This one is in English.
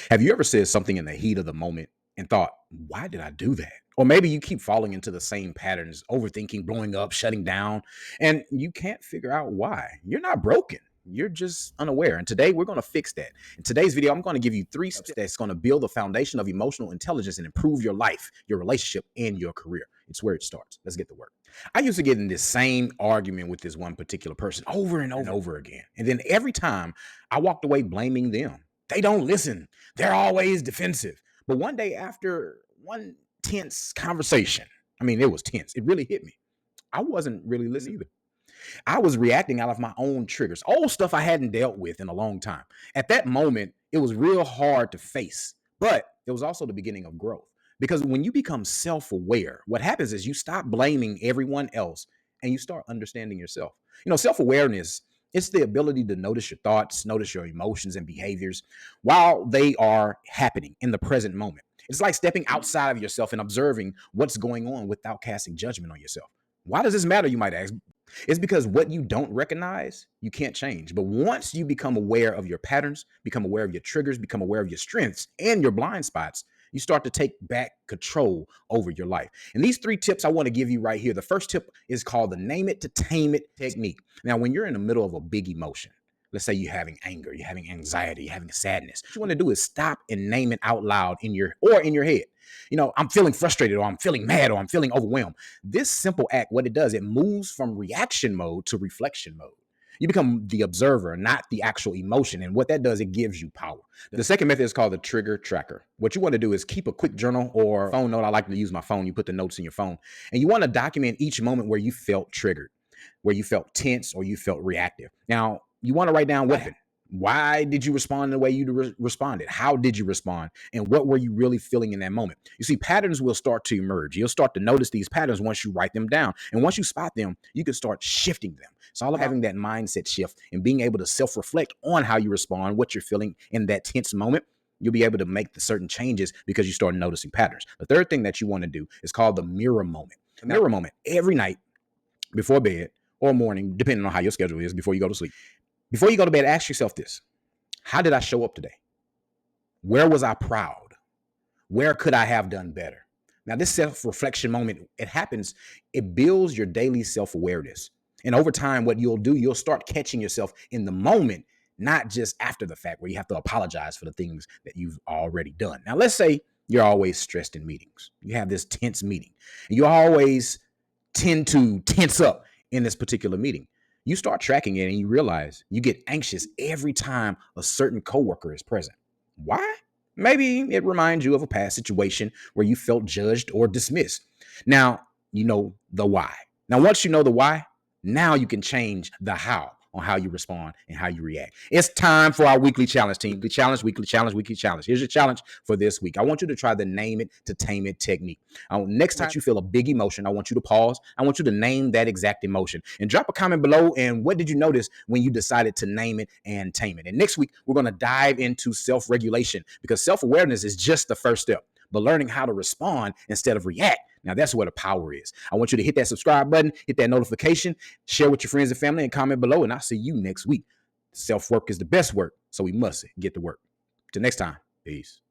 Have you ever said something in the heat of the moment and thought, why did I do that? Or maybe you keep falling into the same patterns, overthinking, blowing up, shutting down, and you can't figure out why. You're not broken. You're just unaware. And today we're going to fix that. In today's video, I'm going to give you 3 steps that's going to build the foundation of emotional intelligence and improve your life, your relationship, and your career. It's where it starts. Let's get to work. I used to get in this same argument with this one particular person over and over again. And then every time I walked away blaming them. They don't listen. They're always defensive. But one day after one tense conversation, I mean, it was tense. It really hit me. I wasn't really listening either. I was reacting out of my own triggers, old stuff I hadn't dealt with in a long time. At that moment, it was real hard to face, but it was also the beginning of growth. Because when you become self-aware, what happens is you stop blaming everyone else and you start understanding yourself. Self-awareness, it's the ability to notice your thoughts, notice your emotions and behaviors while they are happening in the present moment. It's like stepping outside of yourself and observing what's going on without casting judgment on yourself. Why does this matter, you might ask? It's because what you don't recognize, you can't change. But once you become aware of your patterns, become aware of your triggers, become aware of your strengths and your blind spots, you start to take back control over your life. And these 3 tips I want to give you right here. The first tip is called the name it to tame it technique. Now, when you're in the middle of a big emotion, let's say you're having anger, you're having anxiety, you're having sadness, what you want to do is stop and name it out loud in your head. I'm feeling frustrated, or I'm feeling mad, or I'm feeling overwhelmed. This simple act, what it does, it moves from reaction mode to reflection mode. You become the observer, not the actual emotion. And what that does, it gives you power. The second method is called the trigger tracker. What you want to do is keep a quick journal or phone note. I like to use my phone. You put the notes in your phone. And you want to document each moment where you felt triggered, where you felt tense, or you felt reactive. Now, you want to write down what happened. Why did you respond the way you responded? How did you respond? And what were you really feeling in that moment? You see, patterns will start to emerge. You'll start to notice these patterns once you write them down. And once you spot them, you can start shifting them. It's all about having that mindset shift and being able to self-reflect on how you respond, what you're feeling in that tense moment. You'll be able to make the certain changes because you start noticing patterns. The third thing that you want to do is called the mirror moment. The mirror moment every night before bed or morning, depending on how your schedule is, before you go to sleep. Before you go to bed, ask yourself this: how did I show up today? Where was I proud? Where could I have done better? Now, this self-reflection moment, it builds your daily self-awareness. And over time, what you'll do, you'll start catching yourself in the moment, not just after the fact where you have to apologize for the things that you've already done. Now, let's say you're always stressed in meetings. You have this tense meeting, and you always tend to tense up in this particular meeting. You start tracking it and you realize you get anxious every time a certain coworker is present. Why? Maybe it reminds you of a past situation where you felt judged or dismissed. Now, you know the why. Now, once you know the why, now you can change the how on how you respond and how you react. It's time for our weekly challenge, team. Weekly challenge, weekly challenge, weekly challenge. Here's your challenge for this week. I want you to try the name it to tame it technique. Next time you feel a big emotion, I want you to pause. I want you to name that exact emotion and drop a comment below. And what did you notice when you decided to name it and tame it? And next week, we're going to dive into self-regulation, because self-awareness is just the first step. But learning how to respond instead of react, now that's where the power is. I want you to hit that subscribe button, hit that notification, share with your friends and family, and comment below. And I'll see you next week. Self-work is the best work, so we must get to work. Till next time, peace.